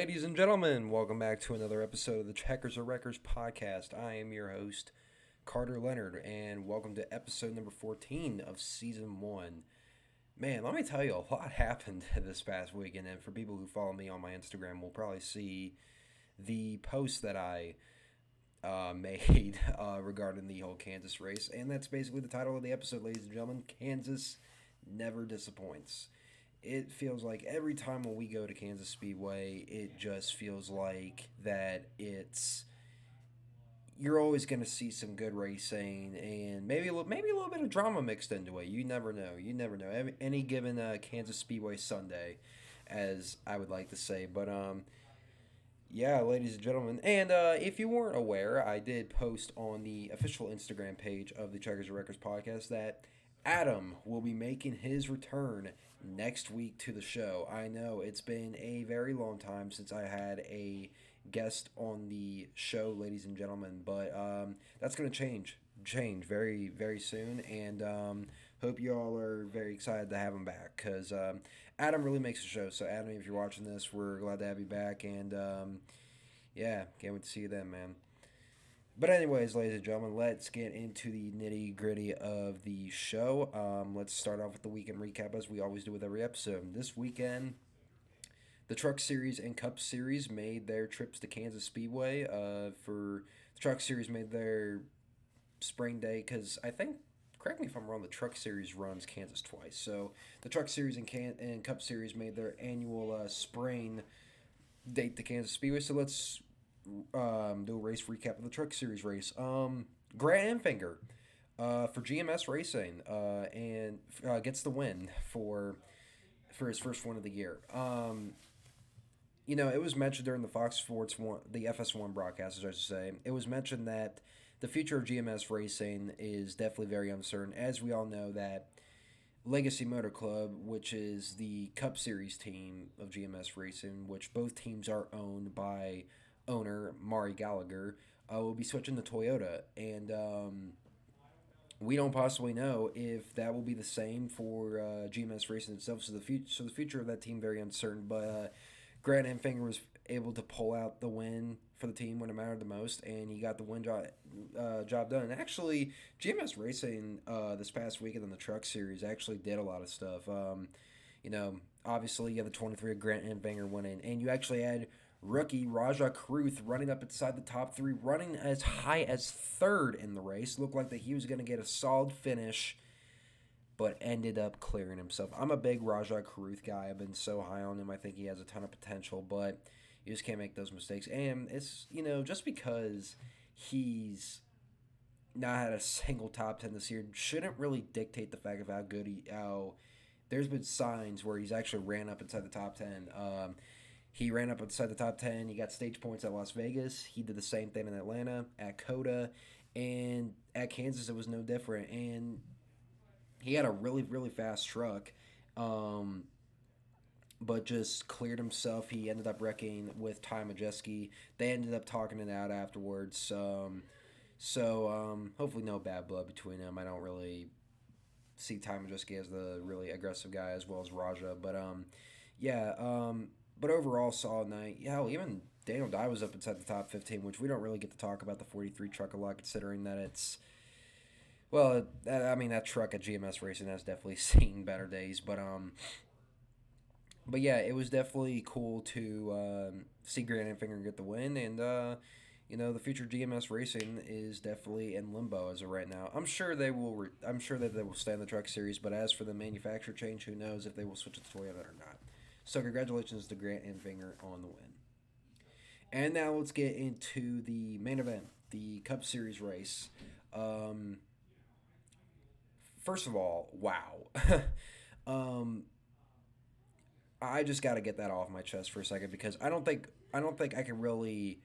Ladies and gentlemen, welcome back to another episode of the Checkers or Wreckers podcast. I am your host, Carter Leonard, and welcome to episode number 14 of season 1. Man, let me tell you, a lot happened this past weekend, and for people who follow me on my Instagram will probably see the post that I made regarding the whole Kansas race, and that's basically the title of the episode, ladies and gentlemen. Kansas never disappoints. It feels like every time when we go to Kansas Speedway, it just feels like that you're always going to see some good racing and maybe a little bit of drama mixed into it. You never know. You never know. Any given Kansas Speedway Sunday, as I would like to say. But yeah, ladies and gentlemen, and if you weren't aware, I did post on the official Instagram page of the Checkers and Wreckers podcast that Adam will be making his return next week to the show. I know it's been a very long time since I had a guest on the show, ladies and gentlemen, but that's going to change very, very soon, and hope you all are very excited to have him back, because Adam really makes the show. So Adam, if you're watching this, we're glad to have you back, and yeah, can't wait to see you then, man. But anyways, ladies and gentlemen, let's get into the nitty-gritty of the show. Let's start off with the weekend recap, as we always do with every episode. This weekend, the Truck Series and Cup Series made their trips to Kansas Speedway. For the Truck Series made their spring day, because I think, correct me if I'm wrong, the Truck Series runs Kansas twice. So the Truck Series and Cup Series made their annual spring date to Kansas Speedway. So let's do a race recap of the Truck Series race. Grant Enfinger for GMS Racing and gets the win for his first one of the year. It was mentioned during the Fox Sports one, the FS1 broadcast, as I should say. It was mentioned that the future of GMS Racing is definitely very uncertain, as we all know that Legacy Motor Club, which is the Cup Series team of GMS Racing, which both teams are owned by owner Mari Gallagher, will be switching to Toyota, and we don't possibly know if that will be the same for GMS Racing itself. So the future of that team very uncertain. But Grant Enfinger was able to pull out the win for the team when it mattered the most, and he got the win job done. And actually, GMS Racing this past weekend in the Truck Series actually did a lot of stuff. Obviously you have the 23 of Grant Enfinger winning, and you actually had rookie Raja Kruth running up inside the top 3, running as high as 3rd in the race. Looked like that he was going to get a solid finish, but ended up clearing himself. I'm a big Raja Kruth guy. I've been so high on him. I think he has a ton of potential, but you just can't make those mistakes. And it's, just because he's not had a single top 10 this year shouldn't really dictate the fact of how good there's been signs where he's actually ran up inside the top 10. He ran up inside the top 10. He got stage points at Las Vegas. He did the same thing in Atlanta, at COTA, and at Kansas it was no different. And he had a really, really fast truck, but just cleared himself. He ended up wrecking with Ty Majeski. They ended up talking it out afterwards. So hopefully no bad blood between them. I don't really see Ty Majeski as the really aggressive guy, as well as Raja. But but overall, solid night. Yeah, even Daniel Dye was up inside the top 15, which we don't really get to talk about the 43 truck a lot, considering that it's, well, that truck at GMS Racing has definitely seen better days. But yeah, it was definitely cool to see Grant Enfinger get the win, and the future GMS Racing is definitely in limbo as of right now. I'm sure they will. I'm sure that they will stay in the Truck Series, but as for the manufacturer change, who knows if they will switch to Toyota or not. So congratulations to Grant Enfinger on the win. And now let's get into the main event, the Cup Series race. First of all, wow. I just got to get that off my chest for a second, because I don't think I can really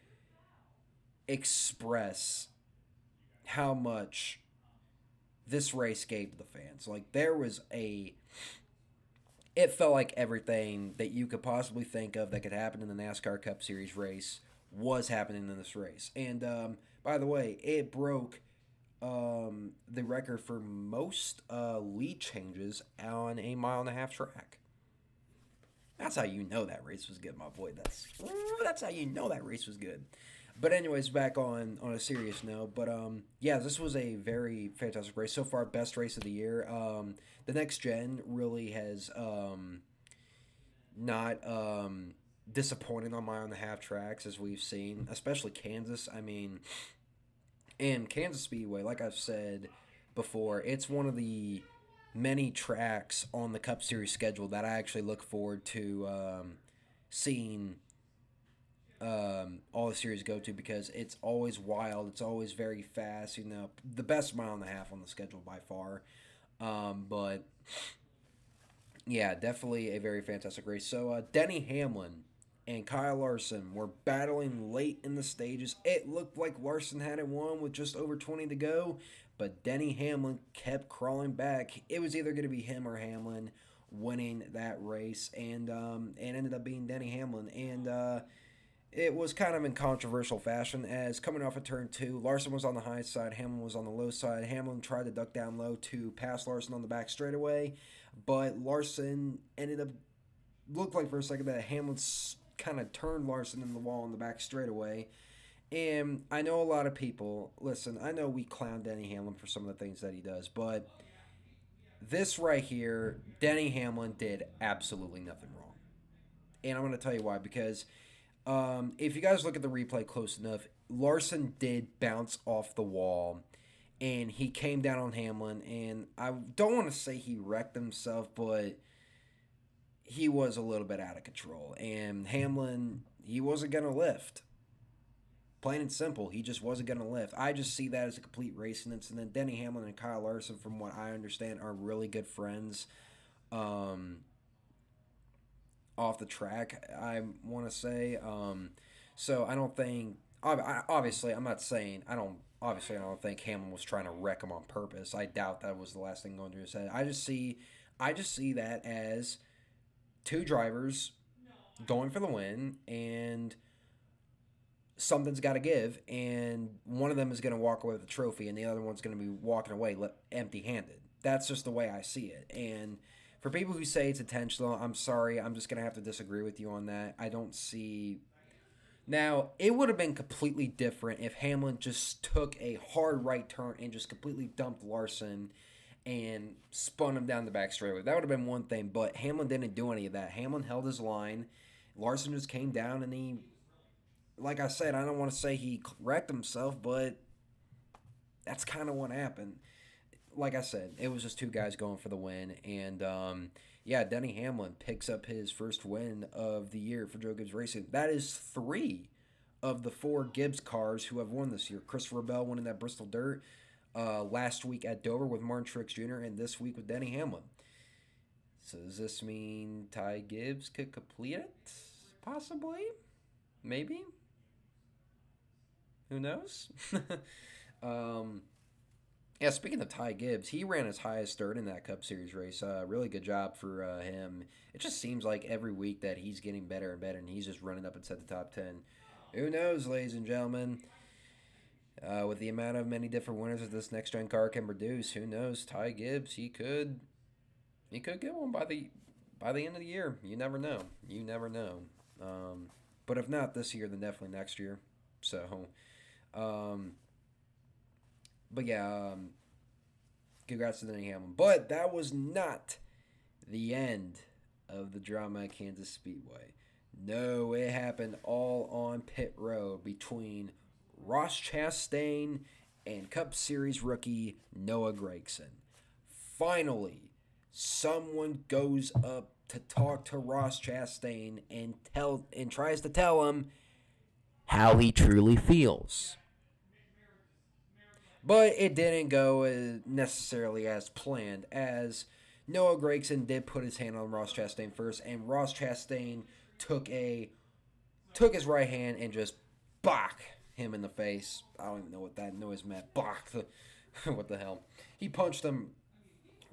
express how much this race gave to the fans. Like, it felt like everything that you could possibly think of that could happen in the NASCAR Cup Series race was happening in this race. And by the way, it broke the record for most lead changes on a 1.5-mile track. That's how you know that race was good, my boy. That's how you know that race was good. But anyways, back on a serious note. But yeah, this was a very fantastic race so far. Best race of the year. The next gen really has not disappointed on mile and a half tracks as we've seen, especially Kansas. I mean, and Kansas Speedway, like I've said before, it's one of the many tracks on the Cup Series schedule that I actually look forward to seeing all the series go to because it's always wild. It's always very fast. You know, the best mile and a half on the schedule by far. But yeah, definitely a very fantastic race. So Denny Hamlin and Kyle Larson were battling late in the stages. It looked like Larson had it won with just over 20 to go, but Denny Hamlin kept crawling back. It was either going to be him or Hamlin winning that race, and ended up being Denny Hamlin. And it was kind of in controversial fashion as coming off of turn two, Larson was on the high side, Hamlin was on the low side. Hamlin tried to duck down low to pass Larson on the back straightaway, but Larson ended up, looked like for a second that Hamlin kind of turned Larson in the wall on the back straightaway. And I know a lot of people, listen, I know we clown Denny Hamlin for some of the things that he does, but this right here, Denny Hamlin did absolutely nothing wrong. And I'm going to tell you why, because if you guys look at the replay close enough, Larson did bounce off the wall, and he came down on Hamlin, and I don't want to say he wrecked himself, but he was a little bit out of control. And Hamlin, he wasn't going to lift. Plain and simple, he just wasn't going to lift. I just see that as a complete racing incident. Denny Hamlin and Kyle Larson, from what I understand, are really good friends. Off the track, I want to say. So I don't think. Obviously, I'm not saying I don't. Obviously, I don't think Hamlin was trying to wreck him on purpose. I doubt that was the last thing going through his head. I just see that as two drivers going for the win, and something's got to give, and one of them is going to walk away with the trophy, and the other one's going to be walking away empty-handed. That's just the way I see it, and for people who say it's intentional, I'm sorry. I'm just going to have to disagree with you on that. I don't see. Now, it would have been completely different if Hamlin just took a hard right turn and just completely dumped Larson and spun him down the back straightaway. That would have been one thing, but Hamlin didn't do any of that. Hamlin held his line. Larson just came down, and he, like I said, I don't want to say he wrecked himself, but that's kind of what happened. Like I said, it was just two guys going for the win, and yeah, Denny Hamlin picks up his first win of the year for Joe Gibbs Racing. That is 3 of the 4 Gibbs cars who have won this year. Christopher Bell winning that Bristol Dirt last week at Dover with Martin Truex Jr., and this week with Denny Hamlin. So does this mean Ty Gibbs could complete it? Possibly. Maybe. Who knows? Yeah, speaking of Ty Gibbs, he ran his highest third in that Cup Series race. Really good job for him. It just seems like every week that he's getting better and better, and he's just running up inside the top 10. Who knows, ladies and gentlemen? With the amount of many different winners that this next-gen car can produce, who knows? Ty Gibbs, he could get one by the end of the year. You never know. You never know. But if not this year, then definitely next year. So, but yeah, congrats to Denny Hamlin. But that was not the end of the drama at Kansas Speedway. No, it happened all on pit road between Ross Chastain and Cup Series rookie Noah Gragson. Finally, someone goes up to talk to Ross Chastain and tries to tell him how he truly feels. But it didn't go necessarily as planned, as Noah Gragson did put his hand on Ross Chastain first, and Ross Chastain took his right hand and just bock him in the face. I don't even know what that noise meant. Bock. What the hell? He punched him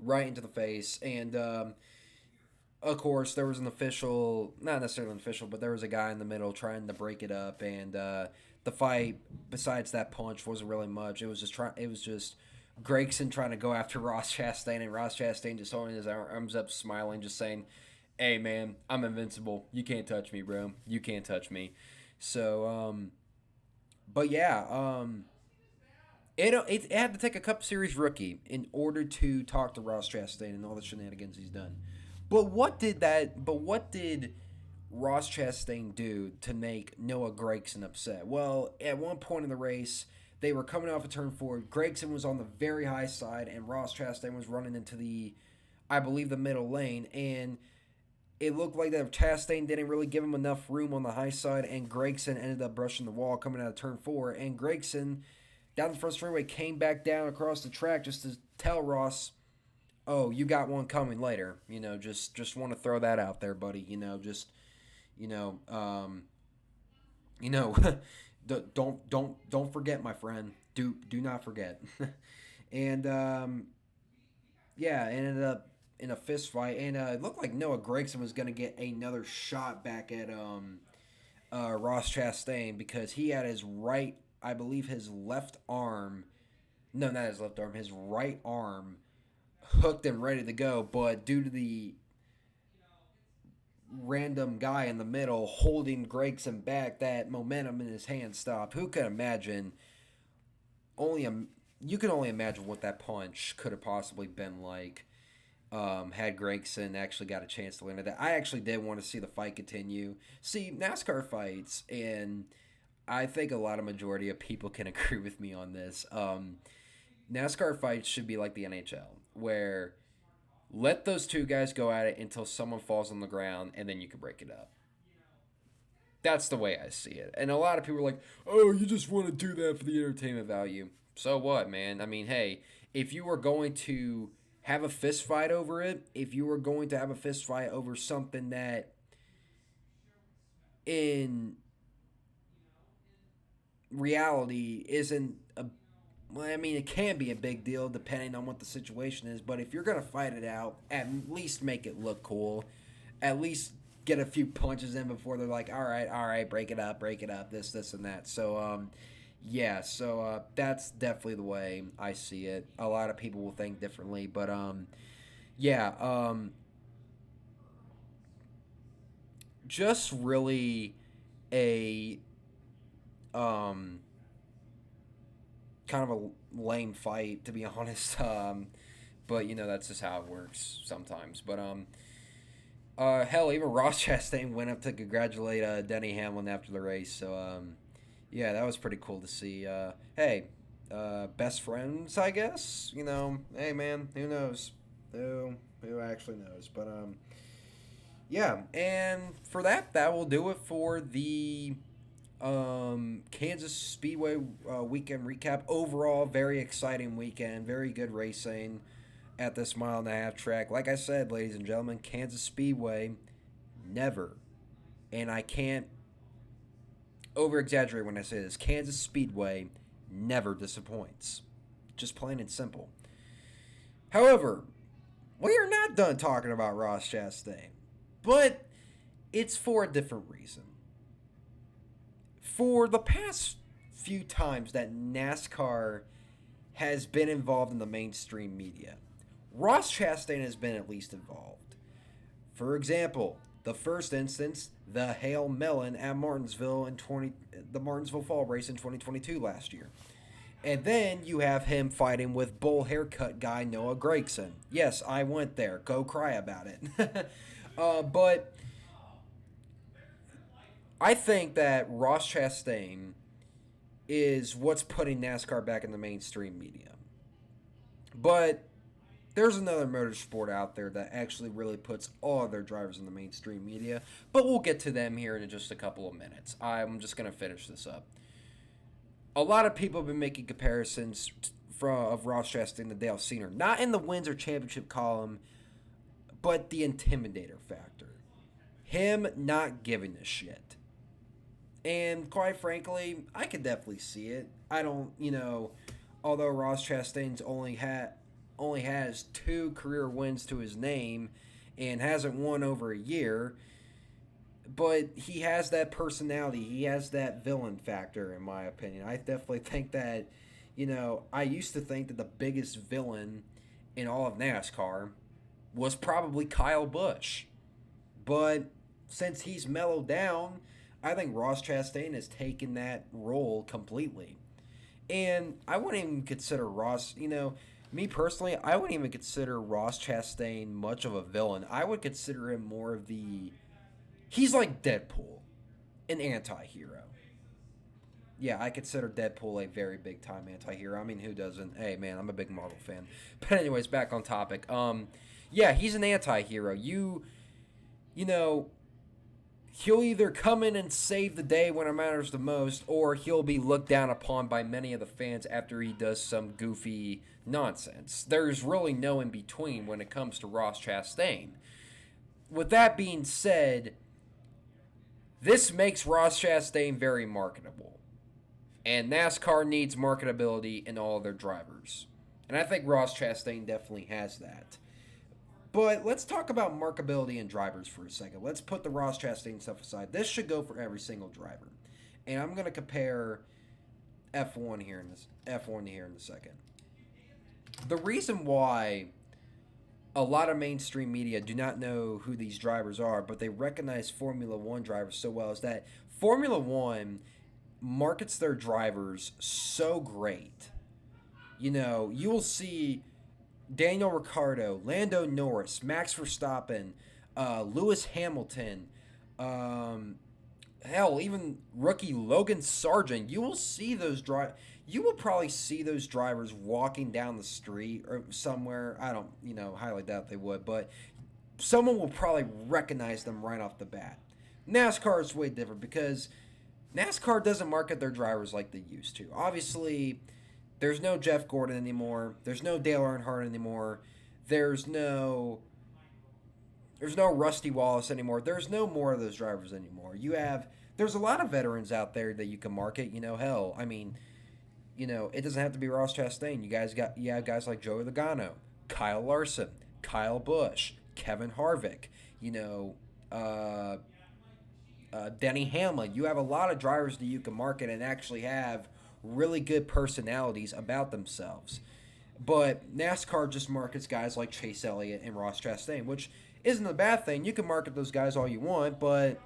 right into the face, and of course, there was an official, not necessarily an official, but there was a guy in the middle trying to break it up, and the fight, besides that punch, wasn't really much. It was just Gragson trying to go after Ross Chastain, and Ross Chastain just holding his arms up, smiling, just saying, Hey man, I'm invincible. You can't touch me, bro. You can't touch me. So, but yeah, it had to take a Cup Series rookie in order to talk to Ross Chastain and all the shenanigans he's done. But what did Ross Chastain do to make Noah Gragson upset? Well, at one point in the race, they were coming off a turn four. Gragson was on the very high side, and Ross Chastain was running into I believe, the middle lane, and it looked like that Chastain didn't really give him enough room on the high side, and Gragson ended up brushing the wall coming out of turn four. And Gragson, down the first straightaway, came back down across the track just to tell Ross, "Oh, you got one coming later." Just want to throw that out there, buddy. You know, um, you know, don't forget, my friend. Do not forget. And yeah, it ended up in a fist fight, and it looked like Noah Gragson was going to get another shot back at Ross Chastain because he had his right, I believe his left arm, no, not his left arm, his right arm hooked and ready to go, but due to the random guy in the middle holding Gregson back, that momentum in his hand stopped. Who could imagine? Only a You can only imagine what that punch could have possibly been like. Had Gregson actually got a chance to win it. I actually did want to see the fight continue. See, NASCAR fights, and I think a lot of majority of people can agree with me on this. NASCAR fights should be like the NHL, where let those two guys go at it until someone falls on the ground, and then you can break it up. That's the way I see it. And a lot of people are like, "Oh, you just want to do that for the entertainment value." So what, man? I mean, hey, if you were going to have a fist fight over it, if you were going to have a fist fight over something that in reality isn't a well, I mean, it can be a big deal depending on what the situation is, but if you're going to fight it out, at least make it look cool. At least get a few punches in before they're like, all right, break it up, this, and that. So, yeah, so that's definitely the way I see it. A lot of people will think differently, but yeah, just really a um, kind of a lame fight, to be honest. But that's just how it works sometimes. But hell, even Ross Chastain went up to congratulate Denny Hamlin after the race. So yeah, that was pretty cool to see. Hey, best friends, I guess. Hey man, who knows? Who actually knows? But yeah, and for that will do it for the Kansas Speedway weekend recap. Overall, very exciting weekend. Very good racing at this mile-and-a-half track. Like I said, ladies and gentlemen, Kansas Speedway never, and I can't over-exaggerate when I say this, Kansas Speedway never disappoints. Just plain and simple. However, we are not done talking about Ross Chastain, but it's for a different reason. For the past few times that NASCAR has been involved in the mainstream media, Ross Chastain has been at least involved. For example, the first instance, the Hail Melon at Martinsville the Martinsville Fall Race in 2022 last year. And then you have him fighting with bull haircut guy Noah Gragson. Yes, I went there. Go cry about it. But I think that Ross Chastain is what's putting NASCAR back in the mainstream media. But there's another motorsport out there that actually really puts all of their drivers in the mainstream media. But we'll get to them here in just a couple of minutes. I'm just going to finish this up. A lot of people have been making comparisons of Ross Chastain to Dale Senior. Not in the wins or championship column, but the intimidator factor. Him not giving a shit. And quite frankly, I could definitely see it. I don't, although Ross Chastain's only has 2 career wins to his name and hasn't won over a year, but he has that personality. He has that villain factor, in my opinion. I definitely think that, I used to think that the biggest villain in all of NASCAR was probably Kyle Busch. But since he's mellowed down, I think Ross Chastain has taken that role completely. And I wouldn't even consider Ross, me personally, I wouldn't even consider Ross Chastain much of a villain. I would consider him more of the. He's like Deadpool, an anti hero. Yeah, I consider Deadpool a very big time anti hero. I mean, who doesn't? Hey, man, I'm a big Marvel fan. But, anyways, back on topic. Yeah, he's an anti hero. You know, he'll either come in and save the day when it matters the most, or he'll be looked down upon by many of the fans after he does some goofy nonsense. There's really no in between when it comes to Ross Chastain. With that being said, this makes Ross Chastain very marketable. And NASCAR needs marketability in all their drivers. And I think Ross Chastain definitely has that. But let's talk about markability in drivers for a second. Let's put the Ross Chastain stuff aside. This should go for every single driver. And I'm going to compare F1 here in a second. The reason why a lot of mainstream media do not know who these drivers are, but they recognize Formula One drivers so well, is that Formula One markets their drivers so great. You will see Daniel Ricciardo, Lando Norris, Max Verstappen, Lewis Hamilton, hell, even rookie Logan Sargent. You will probably see those drivers walking down the street or somewhere. I don't, highly doubt they would, but someone will probably recognize them right off the bat. NASCAR is way different because NASCAR doesn't market their drivers like they used to. Obviously, there's no Jeff Gordon anymore. There's no Dale Earnhardt anymore. There's no Rusty Wallace anymore. There's no more of those drivers anymore. There's a lot of veterans out there that you can market. Hell, I mean, it doesn't have to be Ross Chastain. You have guys like Joey Logano, Kyle Larson, Kyle Busch, Kevin Harvick, Denny Hamlin. You have a lot of drivers that you can market and actually have really good personalities about themselves. But NASCAR just markets guys like Chase Elliott and Ross Chastain, which isn't a bad thing. You can market those guys all you want, but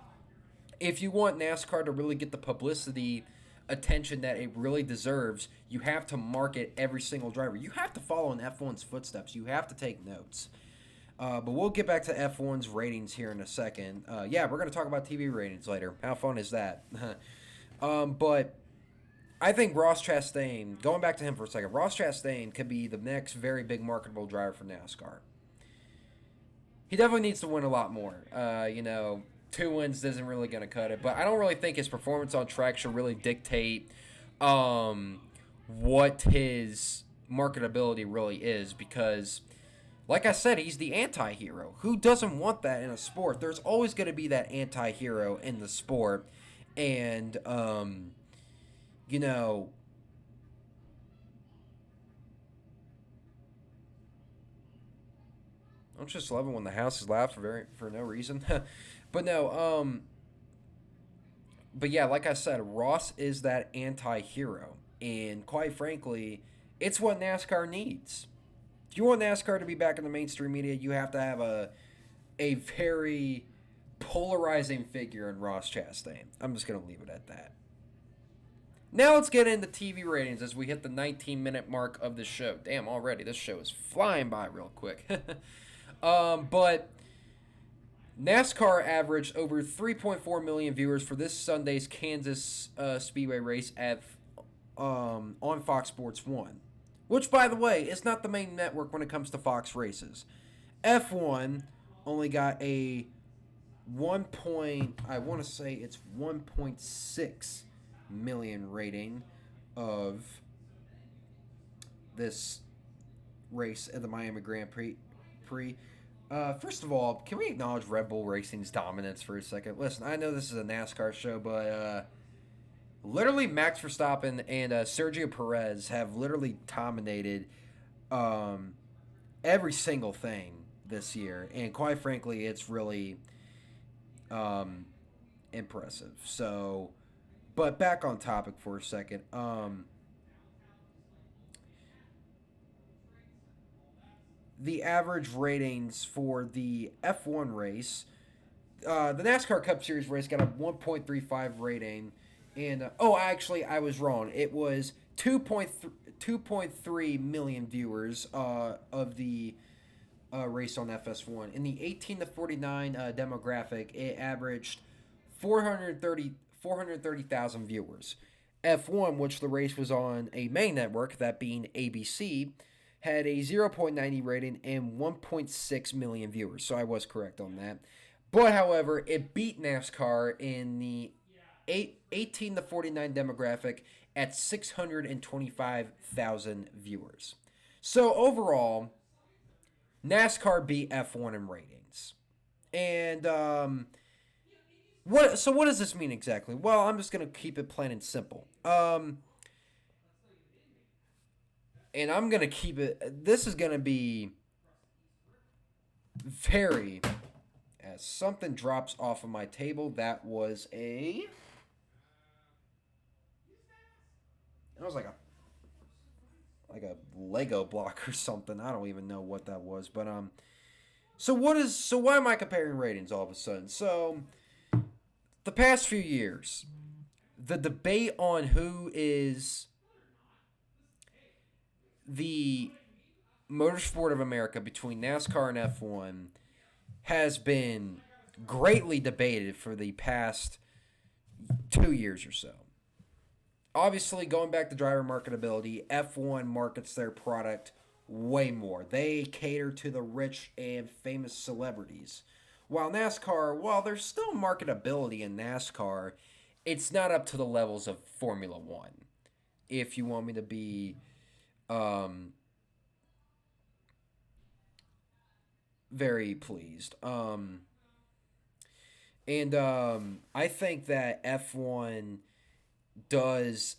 if you want NASCAR to really get the publicity attention that it really deserves, you have to market every single driver. You have to follow in F1's footsteps. You have to take notes. But we'll get back to F1's ratings here in a second. Yeah, we're going to talk about TV ratings later. How fun is that? But I think Ross Chastain, going back to him for a second, Ross Chastain could be the next very big marketable driver for NASCAR. He definitely needs to win a lot more. 2 wins isn't really going to cut it, but I don't really think his performance on track should really dictate what his marketability really is, because like I said, he's the anti-hero. Who doesn't want that in a sport? There's always going to be that anti-hero in the sport, and I'm just loving when the house is loud for no reason. But no, but yeah, like I said, Ross is that anti-hero, and quite frankly, it's what NASCAR needs. If you want NASCAR to be back in the mainstream media, you have to have a very polarizing figure in Ross Chastain. I'm just going to leave it at that. Now let's get into TV ratings as we hit the 19-minute mark of the show. Damn, already, this show is flying by real quick. But NASCAR averaged over 3.4 million viewers for this Sunday's Kansas Speedway race on Fox Sports 1. Which, by the way, is not the main network when it comes to Fox races. F1 only got a 1.6 million rating of this race at the Miami Grand Prix. First of all, can we acknowledge Red Bull Racing's dominance for a second? Listen, I know this is a NASCAR show, but literally Max Verstappen and Sergio Perez have literally dominated every single thing this year, and quite frankly, it's really impressive. So, but back on topic for a second. The average ratings for the F1 race, The NASCAR Cup Series race got a 1.35 rating, and actually, I was wrong. It was 2.3 million viewers of the race on FS1. In the 18 to 49 demographic, it averaged 430,000 viewers. F1, which the race was on a main network, that being ABC, had a 0.90 rating and 1.6 million viewers. So I was correct on that. But however, it beat NASCAR in the 18 to 49 demographic at 625,000 viewers. So overall, NASCAR beat F1 in ratings. And what does this mean exactly? Well, I'm just gonna keep it plain and simple. And I'm gonna keep it. This is gonna be very. As something drops off of my table, that was a. It was like a Lego block or something. I don't even know what that was, but so why am I comparing ratings all of a sudden? So the past few years, the debate on who is the motorsport of America between NASCAR and F1 has been greatly debated for the past 2 years or so. Obviously, going back to driver marketability, F1 markets their product way more. They cater to the rich and famous celebrities. While NASCAR, while there's still marketability in NASCAR, it's not up to the levels of Formula One. If you want me to be um, very pleased. I think that F1 does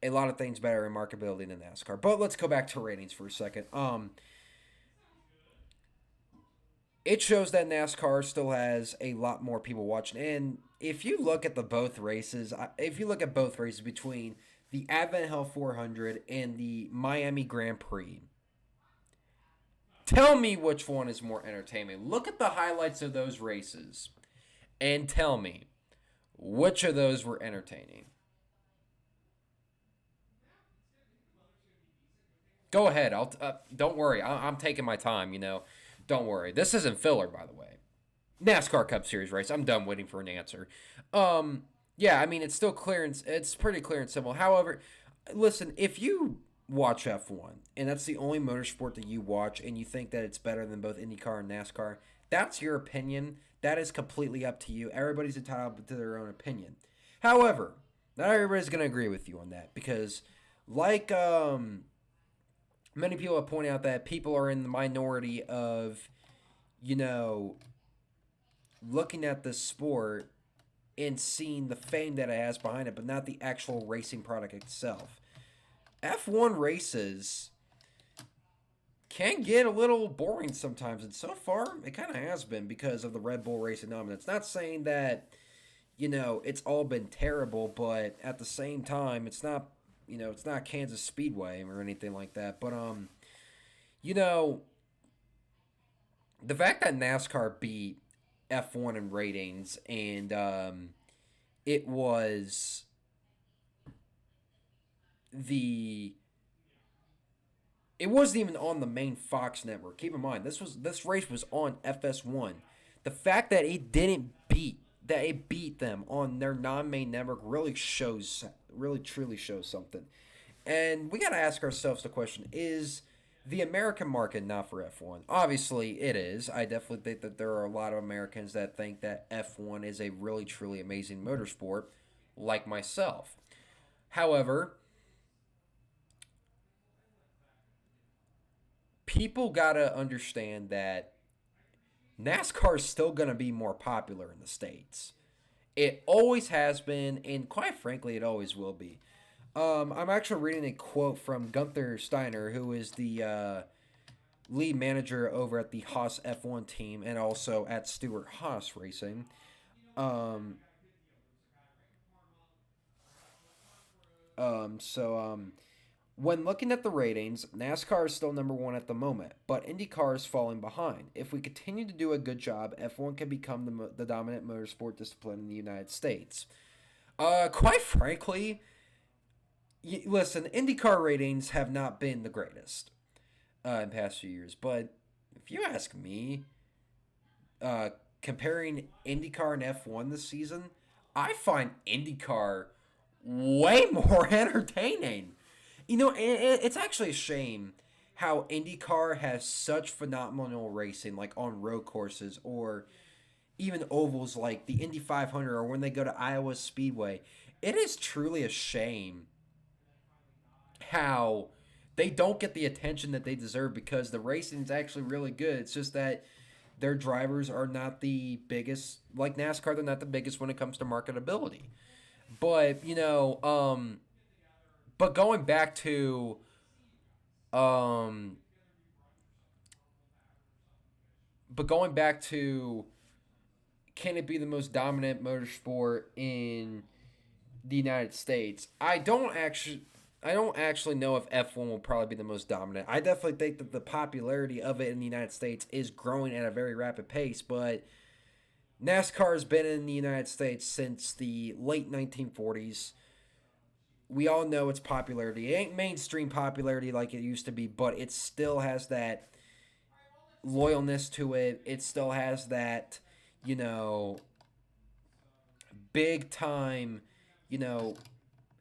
a lot of things better in marketability than NASCAR. But let's go back to ratings for a second. It shows that NASCAR still has a lot more people watching. And if you look at both races between the Advent Hell 400 and the Miami Grand Prix, tell me which one is more entertaining. Look at the highlights of those races and tell me which of those were entertaining. Go ahead. I'll don't worry. I'm taking my time. Don't worry. This isn't filler, by the way. NASCAR Cup Series race. I'm done waiting for an answer. Yeah, I mean it's still clear and it's pretty clear and simple. However, listen, if you watch F1 and that's the only motorsport that you watch and you think that it's better than both IndyCar and NASCAR, that's your opinion. That is completely up to you. Everybody's entitled to their own opinion. However, not everybody's going to agree with you on that because like many people have pointed out that people are in the minority of, you know, looking at the sport and seeing the fame that it has behind it, but not the actual racing product itself. F1 races can get a little boring sometimes, and so far it kind of has been because of the Red Bull Racing dominance. Not saying that, it's all been terrible, but at the same time, it's not Kansas Speedway or anything like that. But you know, the fact that NASCAR beat F1 in ratings and it was the it wasn't even on the main Fox network. Keep in mind, this race was on FS1. The fact that it beat them on their non-main network really truly shows something. And we got to ask ourselves the question: is the American market not for F1? Obviously, it is. I definitely think that there are a lot of Americans that think that F1 is a really truly amazing motorsport, like myself. However, people gotta understand that NASCAR is still gonna be more popular in the States. It always has been, and quite frankly, it always will be. I'm actually reading a quote from Gunther Steiner, who is the lead manager over at the Haas F1 team and also at Stewart Haas Racing. Um, so When looking at the ratings, NASCAR is still number one at the moment, but IndyCar is falling behind. If we continue to do a good job, F1 can become the dominant motorsport discipline in the United States. Quite frankly, listen, IndyCar ratings have not been the greatest in past few years, but if you ask me, uh, comparing IndyCar and F1 this season, I find IndyCar way more entertaining. It's actually a shame how IndyCar has such phenomenal racing, like on road courses or even ovals like the Indy 500 or when they go to Iowa Speedway. It is truly a shame how they don't get the attention that they deserve because the racing is actually really good. It's just that their drivers are not the biggest, like NASCAR, they're not the biggest when it comes to marketability. But, but um, going back to, can it be the most dominant motorsport in the United States? I don't actually know if F1 will probably be the most dominant. I definitely think that the popularity of it in the United States is growing at a very rapid pace, but NASCAR has been in the United States since the late 1940s. We all know its popularity. It ain't mainstream popularity like it used to be, but it still has that loyalness to it. It still has that, you know, big time, you know,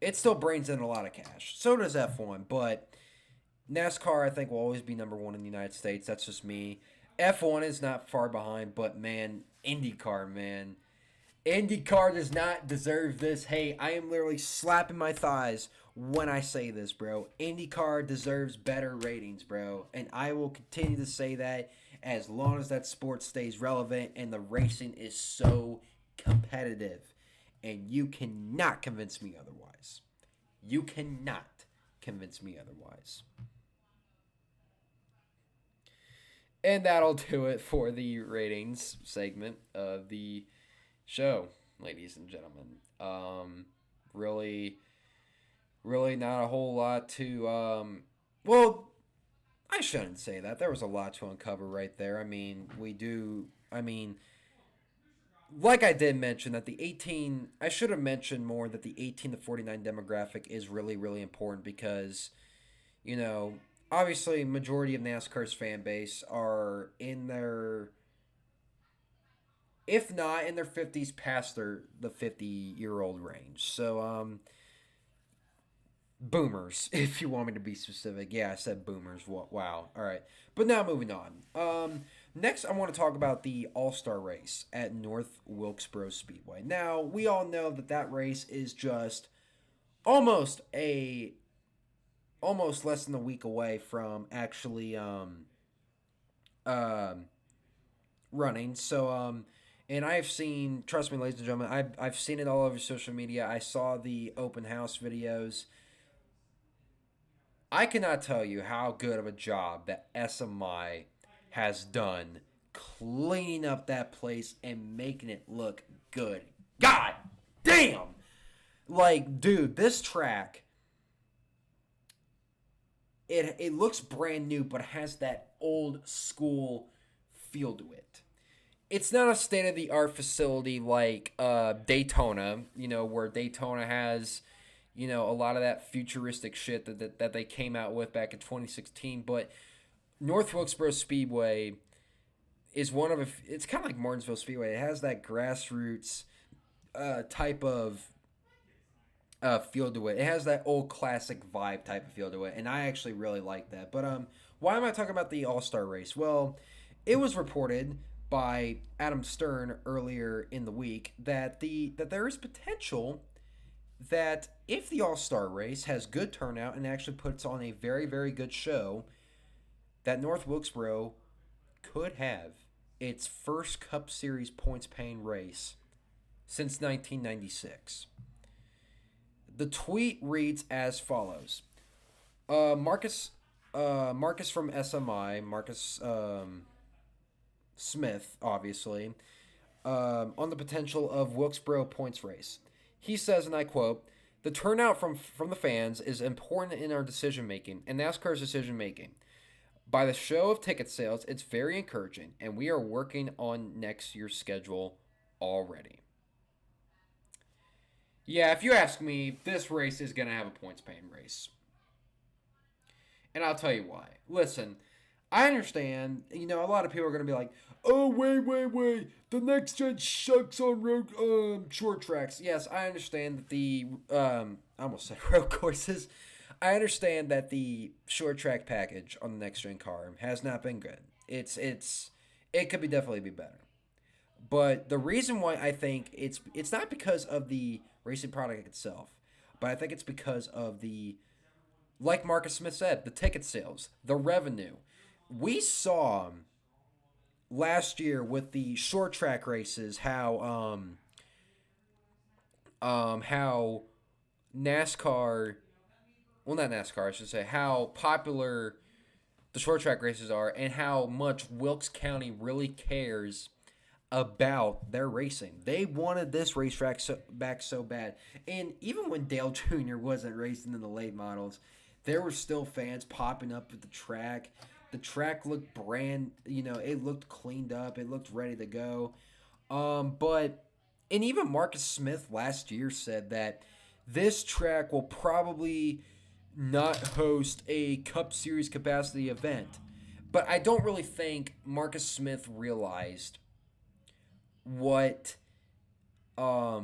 it still brings in a lot of cash. So does F1, but NASCAR I think will always be number one in the United States. That's just me. F1 is not far behind, but man, IndyCar, man. IndyCar does not deserve this. Hey, I am literally slapping my thighs when I say this, bro. IndyCar deserves better ratings, bro. And I will continue to say that as long as that sport stays relevant and the racing is so competitive. And you cannot convince me otherwise. You cannot convince me otherwise. And that'll do it for the ratings segment of the show, ladies and gentlemen. Really, really not a whole lot to. Well, I shouldn't say that. There was a lot to uncover right there. I mean, we do. I mean, like I did mention that the 18. I should have mentioned more that the 18 to 49 demographic is really, really important because, you know, obviously, majority of NASCAR's fan base are in their, if not in their 50s, past the 50-year-old range. So boomers, if you want me to be specific. Yeah, I said boomers. Wow. All right. But now moving on. Next, I want to talk about the All-Star race at North Wilkesboro Speedway. Now, we all know that that race is just almost a almost less than a week away from actually um running. So and I've seen, trust me, ladies and gentlemen, I've seen it all over social media. I saw the open house videos. I cannot tell you how good of a job that SMI has done cleaning up that place and making it look good. God damn! Like, dude, this track, it looks brand new, but has that old school feel to it. It's not a state of the art facility like Daytona, where Daytona has, a lot of that futuristic shit that they came out with back in 2016. But North Wilkesboro Speedway is it's kind of like Martinsville Speedway. It has that grassroots type of feel to it. It has that old classic vibe type of feel to it, and I actually really like that. But why am I talking about the All Star race? Well, it was reported by Adam Stern earlier in the week that there is potential that if the All Star race has good turnout and actually puts on a very, very good show, that North Wilkesboro could have its first Cup Series points paying race since 1996. The tweet reads as follows: Marcus from SMI, Marcus Smith, obviously, on the potential of Wilkesboro points race. He says, and I quote, The turnout from the fans is important in our decision making and NASCAR's decision making. By the show of ticket sales, it's very encouraging, and we are working on next year's schedule already. Yeah, if you ask me, this race is going to have a points paying race. And I'll tell you why. Listen, I understand, a lot of people are going to be like, oh, wait. The next gen sucks on road short tracks. Yes, I understand that I almost said road courses. I understand that the short track package on the next gen car has not been good. It could be definitely be better. But the reason why I think it's not because of the racing product itself, but I think it's because of like Marcus Smith said, the ticket sales, the revenue. We saw last year with the short track races how NASCAR, well, not NASCAR, I should say, how popular the short track races are and how much Wilkes County really cares about their racing. They wanted this racetrack back so bad. And even when Dale Jr. wasn't racing in the late models, there were still fans popping up at the track. The track looked it looked cleaned up. It looked ready to go. And even Marcus Smith last year said that this track will probably not host a Cup Series capacity event. But I don't really think Marcus Smith realized what how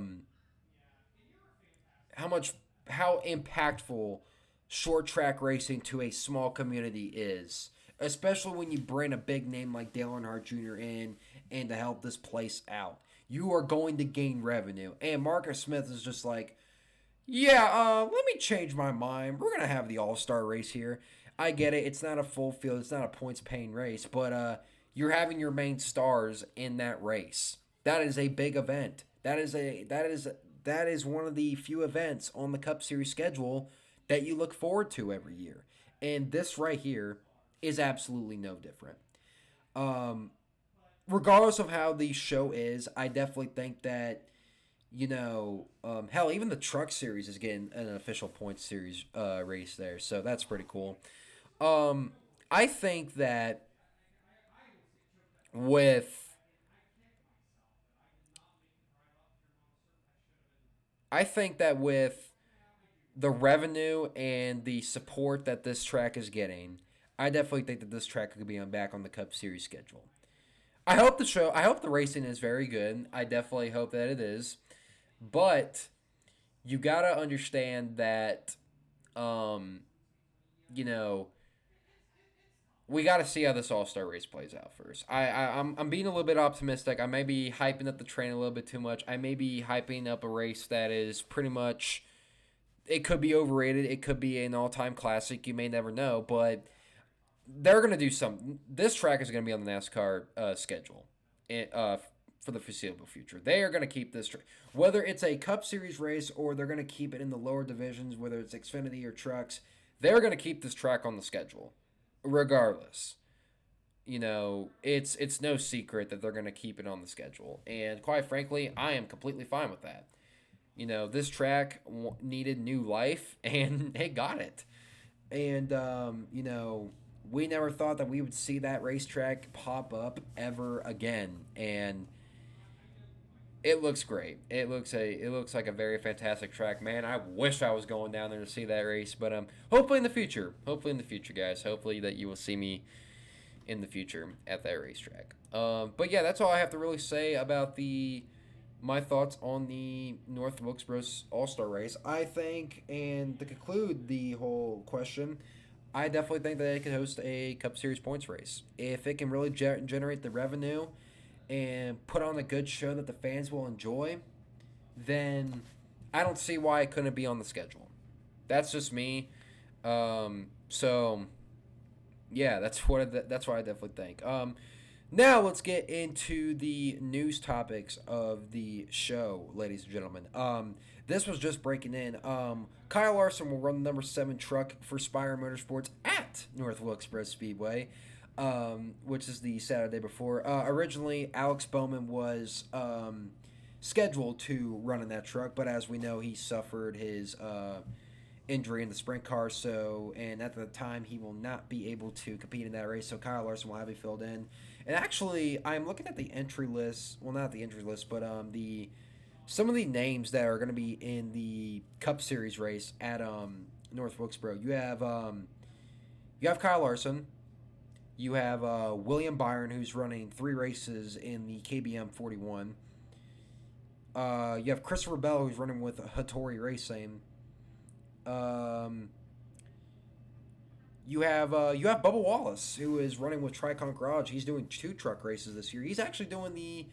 much how impactful short track racing to a small community is, especially when you bring a big name like Dale Earnhardt Jr. in and to help this place out. You are going to gain revenue. And Marcus Smith is just like, yeah, let me change my mind. We're gonna have the All-Star race here. I get it. It's not a full field. It's not a points-paying race, but you're having your main stars in that race. That is a big event. That is one of the few events on the Cup Series schedule that you look forward to every year. And this right here is absolutely no different. Regardless of how the show is, I definitely think that, hell, even the Truck Series is getting an official points series race there. So that's pretty cool. I think that with I think that with the revenue and the support that this track is getting, I definitely think that this track could be back on the Cup Series schedule. I hope the racing is very good. I definitely hope that it is. But you got to understand that um you know, we got to see how this All-Star race plays out first. I'm being a little bit optimistic. I may be hyping up the train a little bit too much. I may be hyping up a race that is pretty much, it could be overrated. It could be an all-time classic. You may never know, but they're going to do something. This track is going to be on the NASCAR schedule for the foreseeable future. They are going to keep this track. Whether it's a Cup Series race or they're going to keep it in the lower divisions, whether it's Xfinity or trucks, they're going to keep this track on the schedule regardless. It's no secret that they're going to keep it on the schedule. And quite frankly, I am completely fine with that. This track needed new life, and it got it. And, we never thought that we would see that racetrack pop up ever again. And it looks great. It looks like a very fantastic track, man. I wish I was going down there to see that race, but hopefully in the future. Hopefully in the future, guys. Hopefully that you will see me in the future at that racetrack. But yeah, that's all I have to really say about my thoughts on the North Wilkesboro All-Star race. I think, and to conclude the whole question, I definitely think that it could host a Cup Series points race if it can really generate the revenue and put on a good show that the fans will enjoy. Then I don't see why it couldn't be on the schedule. That's just me. So yeah, that's what I definitely think. Now let's get into the news topics of the show, ladies and gentlemen. This was just breaking in. Kyle Larson will run the number 7 truck for Spire Motorsports at North Wilkesboro Speedway, which is the Saturday before. Originally, Alex Bowman was scheduled to run in that truck, but as we know, he suffered his injury in the sprint car. So, and at the time, he will not be able to compete in that race. So Kyle Larson will have to be filled in. And actually, I'm looking at the entry list. Well, not the entry list, but the some of the names that are going to be in the Cup Series race at North Wilkesboro. You have Kyle Larson. You have William Byron, who's running 3 races in the KBM 41. You have Christopher Bell, who's running with Hattori Racing. You have Bubba Wallace, who is running with Tricon Garage. He's doing 2 truck races this year. He's actually doing the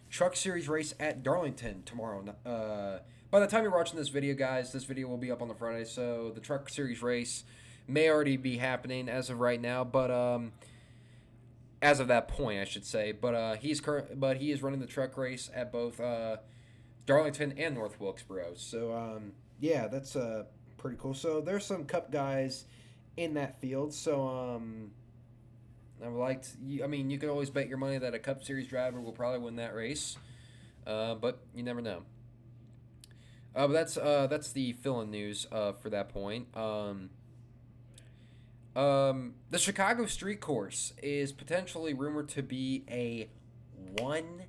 Truck Series race at Darlington tomorrow. By the time you're watching this video, guys, this video will be up on the Friday, so the Truck Series race may already be happening as of right now, but as of that point, I should say. But he is running the truck race at both Darlington and North Wilkesboro. So yeah, that's pretty cool. So there's some Cup guys in that field. So you can always bet your money that a Cup Series driver will probably win that race, but you never know. But that's the fill-in news for that point. The Chicago Street Course is potentially rumored to be a one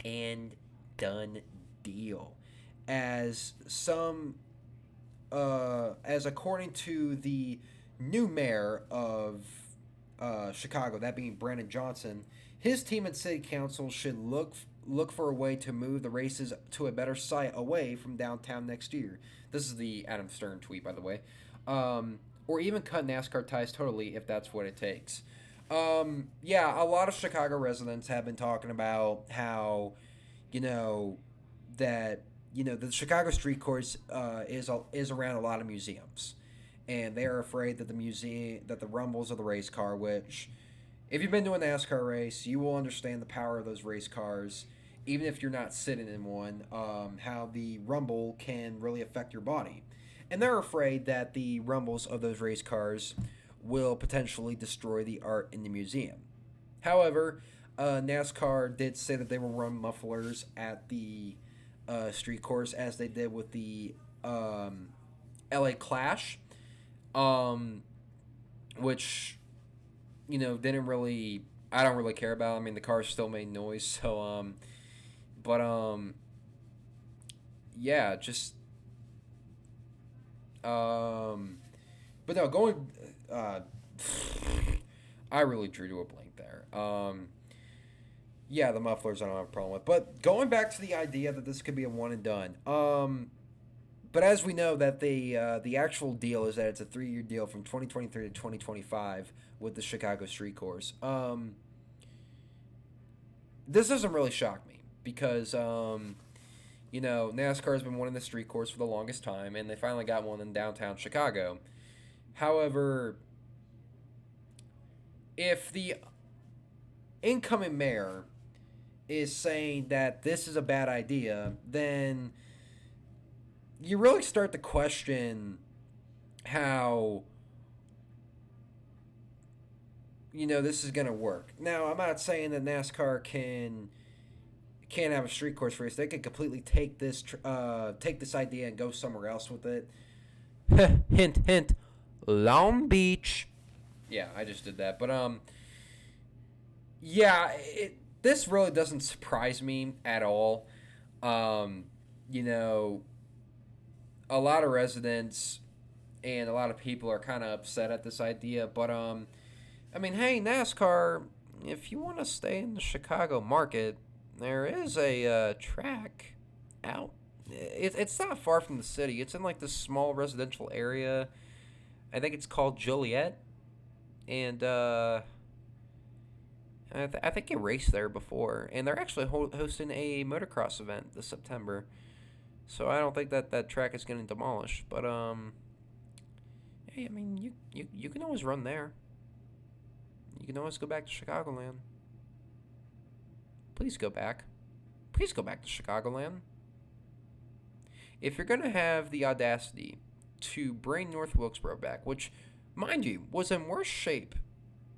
and done deal, as according to the new mayor of Chicago, that being Brandon Johnson, his team and city council should look for a way to move the races to a better site away from downtown next year. This is the Adam Stern tweet, by the way. Or even cut NASCAR ties totally if that's what it takes. Yeah, a lot of Chicago residents have been talking about how, the Chicago Street Course is around a lot of museums, and they are afraid that the rumbles of the race car, which, if you've been to a NASCAR race, you will understand the power of those race cars, even if you're not sitting in one, how the rumble can really affect your body. And they're afraid that the rumbles of those race cars will potentially destroy the art in the museum. However, NASCAR did say that they will run mufflers at the street course, as they did with the LA Clash, which, didn't really, I don't really care about. I mean, the cars still made noise, so, yeah, just, but no, going, I really drew to a blank there. Yeah, the mufflers I don't have a problem with. But going back to the idea that this could be a one and done. But as we know that the actual deal is that it's a 3-year deal from 2023 to 2025 with the Chicago Street Course. This doesn't really shock me because, NASCAR has been winning the street course for the longest time, and they finally got one in downtown Chicago. However, if the incoming mayor is saying that this is a bad idea, then you really start to question how, this is going to work. Now, I'm not saying that NASCAR can't have a street course race. They could completely take this idea and go somewhere else with it. Hint, hint, Long Beach. Yeah, I just did that. But, yeah, this really doesn't surprise me at all. A lot of residents and a lot of people are kind of upset at this idea. But, hey, NASCAR, if you want to stay in the Chicago market, there is a track out. It's not far from the city. It's in like this small residential area. I think it's called Joliet, and I think you raced there before. And they're actually hosting a motocross event this September, so I don't think that track is getting demolished. But hey, you can always run there. You can always go back to Chicagoland. Please go back. Please go back to Chicagoland. If you're going to have the audacity to bring North Wilkesboro back, which, mind you, was in worse shape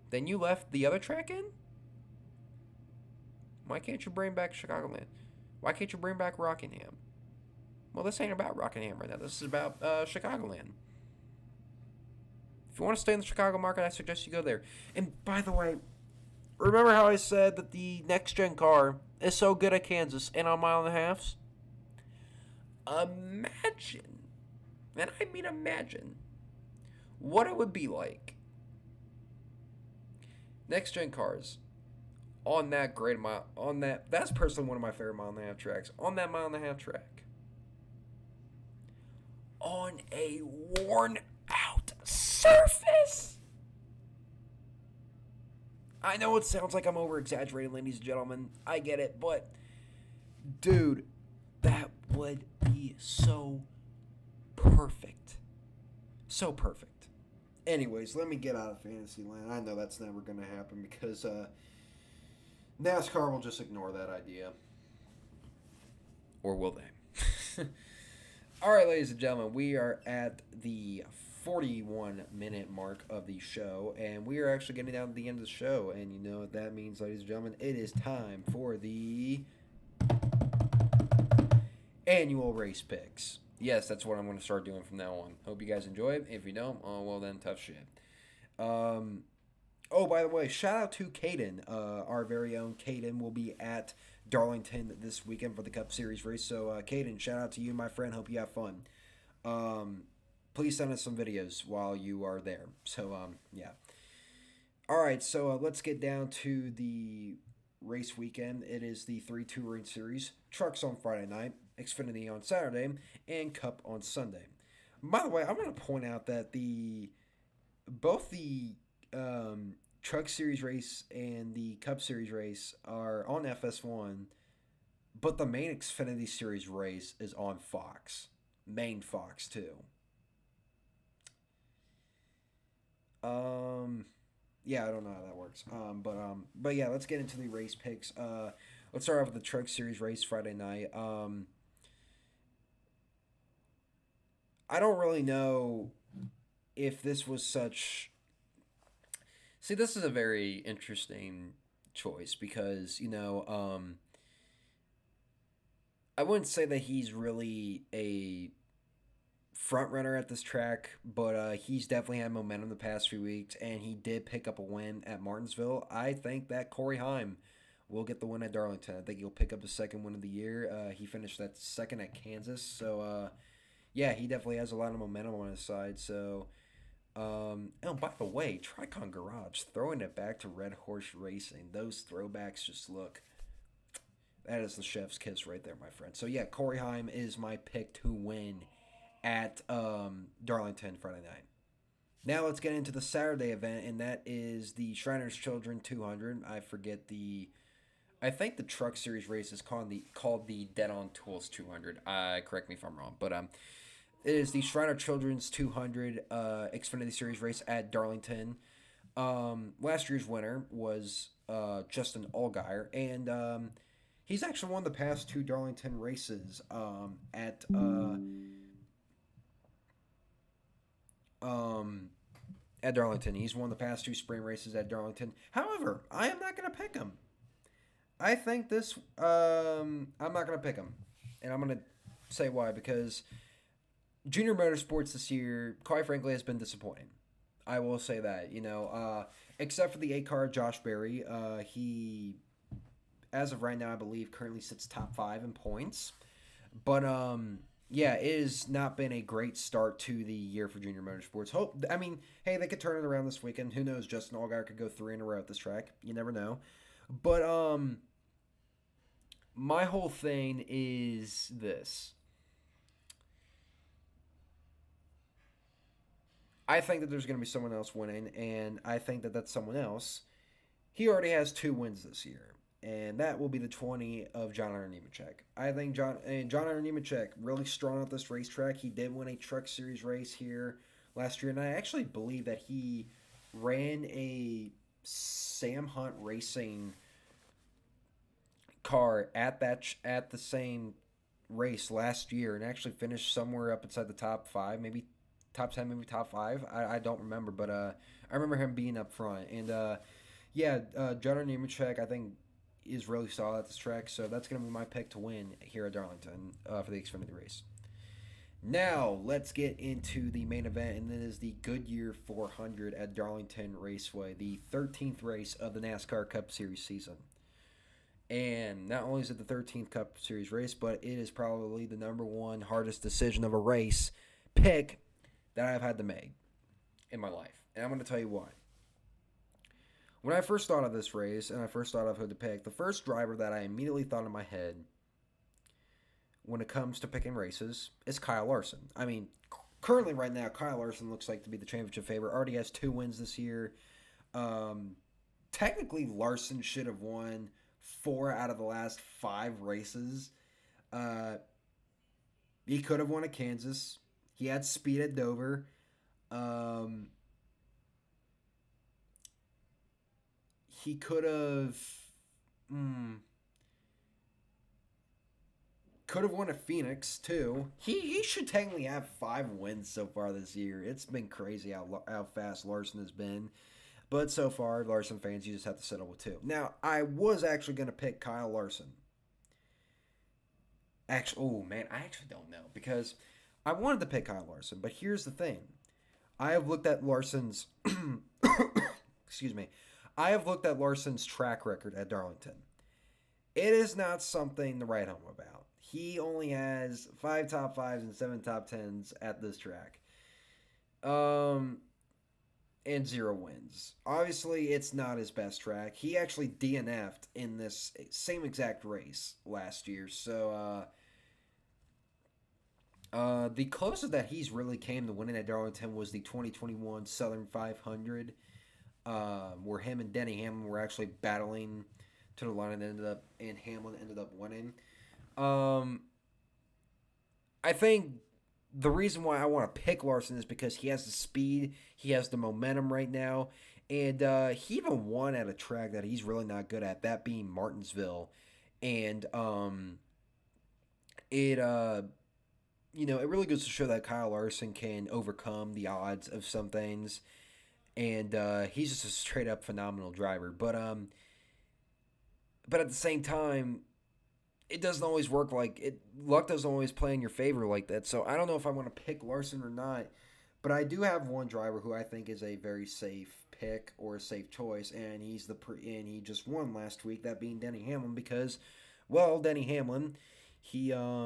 than you left the other track in, why can't you bring back Chicagoland? Why can't you bring back Rockingham? Well, this ain't about Rockingham right now. This is about Chicagoland. If you want to stay in the Chicago market, I suggest you go there. And by the way, remember how I said that the next gen car is so good at Kansas and on mile and a halves? Imagine, and I mean imagine, what it would be like. Next gen cars on that great mile, that's personally one of my favorite mile and a half tracks. On that mile and a half track, on a worn out surface. I know it sounds like I'm over exaggerating, ladies and gentlemen. I get it, but dude, that would be so perfect. So perfect. Anyways, let me get out of Fantasyland. I know that's never going to happen because NASCAR will just ignore that idea. Or will they? All right, ladies and gentlemen, we are at the 41-minute mark of the show, and we are actually getting down to the end of the show. And you know what that means, ladies and gentlemen? It is time for the annual race picks. Yes, that's what I'm going to start doing from now on. Hope you guys enjoy it. If you don't, oh, well then, tough shit. Oh, by the way, shout out to Caden. Our very own Caden will be at Darlington this weekend for the Cup Series race. So, Caden, shout out to you, my friend. Hope you have fun. Please send us some videos while you are there. So, yeah. All right, so let's get down to the race weekend. It is the 3-2 race series. Trucks on Friday night, Xfinity on Saturday, and Cup on Sunday. By the way, I want to point out that both the Truck Series race and the Cup Series race are on FS1, but the main Xfinity Series race is on Fox. Main Fox, too. Yeah, I don't know how that works. But yeah, let's get into the race picks. Let's start off with the Truck Series race Friday night. I don't really know if this was such. See, this is a very interesting choice because I wouldn't say that he's really a front runner at this track, but he's definitely had momentum the past few weeks, and he did pick up a win at Martinsville. I think that Corey Heim will get the win at Darlington. I think he'll pick up the second win of the year. He finished that second at Kansas, so yeah, he definitely has a lot of momentum on his side. So, oh, by the way, Tricon Garage throwing it back to Red Horse Racing. Those throwbacks just look. That is the chef's kiss right there, my friend. So yeah, Corey Heim is my pick to win at Darlington Friday night. Now let's get into the Saturday event, and that is the Shriners Children 200. I think the Truck Series race is called the Dead on Tools 200. Correct me if I'm wrong, but it is the Shriner Children's 200 Xfinity Series race at Darlington. Last year's winner was Justin Allgaier, and he's actually won the past two Darlington races at Darlington. He's won the past two spring races at Darlington. However, I am not going to pick him. I think this. I'm not going to pick him, and I'm going to say why. Because Junior Motorsports this year, quite frankly, has been disappointing. I will say that. Except for the 8-car Josh Berry, he, as of right now, I believe currently sits top 5 in points. But yeah, it has not been a great start to the year for Junior Motorsports. Hey, they could turn it around this weekend. Who knows? Justin Allgaier could go 3 in a row at this track. You never know. But my whole thing is this. I think that there's going to be someone else winning, and I think that that's someone else. He already has 2 wins this year, and that will be the 20 of John Hunter Nemechek. I think John Hunter Nemechek really strong at this racetrack. He did win a Truck Series race here last year, and I actually believe that he ran a Sam Hunt Racing car at the same race last year, and actually finished somewhere up inside the top 5, maybe top 10, maybe top 5. I don't remember, but I remember him being up front. And yeah, John Nemechek, I think is really solid at this track. So that's going to be my pick to win here at Darlington for the Xfinity race. Now, let's get into the main event, and it is the Goodyear 400 at Darlington Raceway, the 13th race of the NASCAR Cup Series season. And not only is it the 13th Cup Series race, but it is probably the number one hardest decision of a race pick that I've had to make in my life. And I'm going to tell you why. When I first thought of this race, and I first thought of who to pick, the first driver that I immediately thought in my head when it comes to picking races is Kyle Larson. I mean, currently right now, Kyle Larson looks like to be the championship favorite. Already has 2 wins this year. Technically, Larson should have won 4 out of the last 5 races. He could have won at Kansas. He had speed at Dover. He could have won at Phoenix too. He should technically have 5 wins so far this year. It's been crazy how fast Larson has been. But so far, Larson fans, you just have to settle with 2. Now, I was actually going to pick Kyle Larson. I actually don't know because I wanted to pick Kyle Larson, but here's the thing. I have looked at Larson's excuse me. I have looked at Larson's track record at Darlington. It is not something to write home about. He only has 5 top 5s and 7 top 10s at this track. And 0 wins. Obviously, it's not his best track. He actually DNF'd in this same exact race last year. So, the closest that he's really came to winning at Darlington was the 2021 Southern 500, where him and Denny Hamlin were actually battling to the line and Hamlin ended up winning. I think the reason why I want to pick Larson is because he has the speed, he has the momentum right now, and he even won at a track that he's really not good at, that being Martinsville. And it really goes to show that Kyle Larson can overcome the odds of some things, and he's just a straight up phenomenal driver. But at the same time, it doesn't always work like it. Luck doesn't always play in your favor like that. So I don't know if I want to pick Larson or not. But I do have one driver who I think is a very safe pick or a safe choice, and he just won last week. That being Denny Hamlin because, well, Denny Hamlin, he's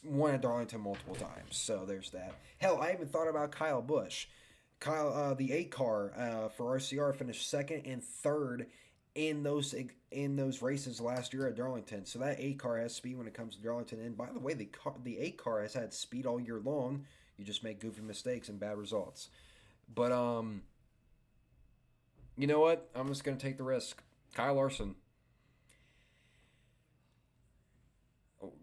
won at Darlington multiple times. So there's that. Hell, I even thought about Kyle Busch. The 8 car for RCR finished 2nd and 3rd in those races last year at Darlington. So that 8 car has speed when it comes to Darlington. And by the way, the 8 car has had speed all year long. You just make goofy mistakes and bad results. But you know what? I'm just gonna take the risk. Kyle Larson.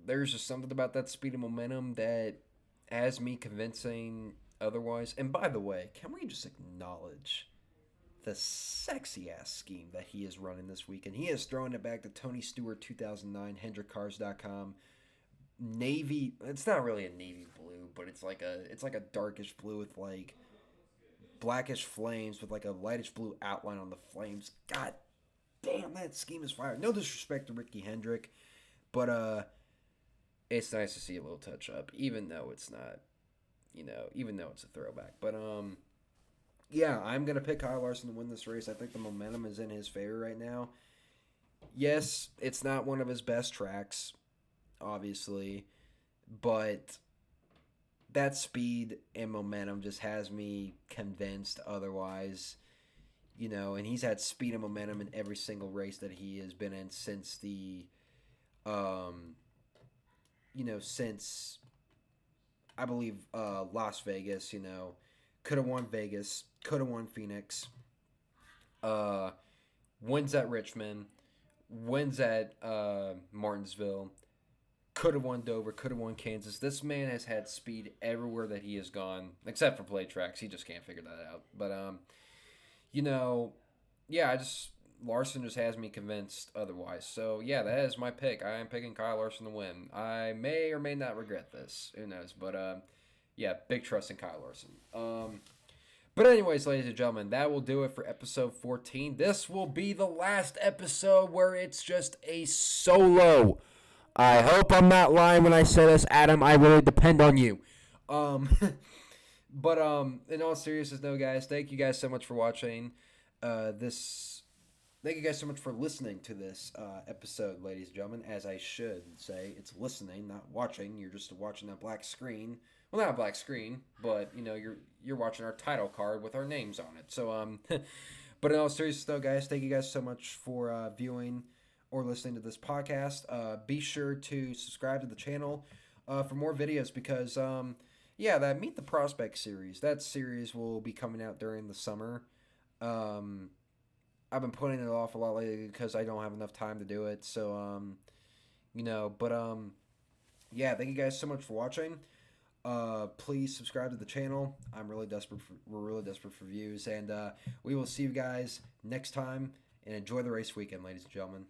There's just something about that speed and momentum that has me convincing otherwise. And by the way, can we just acknowledge the sexy-ass scheme that he is running this weekend? He is throwing it back to Tony Stewart 2009, HendrickCars.com. Navy, it's not really a navy blue, but it's like a darkish blue with like blackish flames with like a lightish blue outline on the flames. God damn, that scheme is fire. No disrespect to Ricky Hendrick, but it's nice to see a little touch up, even though it's not, even though it's a throwback. But yeah, I'm going to pick Kyle Larson to win this race. I think the momentum is in his favor right now. Yes, it's not one of his best tracks, obviously, but that speed and momentum just has me convinced otherwise. And he's had speed and momentum in every single race that he has been in since since I believe Las Vegas, could have won Vegas, could have won Phoenix, wins at Richmond, wins at Martinsville, could have won Dover, could have won Kansas. This man has had speed everywhere that he has gone, except for play tracks. He just can't figure that out. But, Larson just has me convinced otherwise. So, yeah, that is my pick. I am picking Kyle Larson to win. I may or may not regret this. Who knows? But, yeah, big trust in Kyle Larson. But anyways, ladies and gentlemen, that will do it for episode 14. This will be the last episode where it's just a solo. I hope I'm not lying when I say this, Adam. I really depend on you. Um, but in all seriousness, though, guys, thank you guys so much for watching this. Thank you guys so much for listening to this episode, ladies and gentlemen. As I should say, it's listening, not watching. You're just watching that black screen. Well, not a black screen, but you're watching our title card with our names on it. So but in all seriousness, though, guys, thank you guys so much for viewing or listening to this podcast. Be sure to subscribe to the channel for more videos because that Meet the Prospect series. That series will be coming out during the summer. I've been putting it off a lot lately because I don't have enough time to do it. So, thank you guys so much for watching. Please subscribe to the channel. We're really desperate for views, and we will see you guys next time. And enjoy the race weekend, ladies and gentlemen.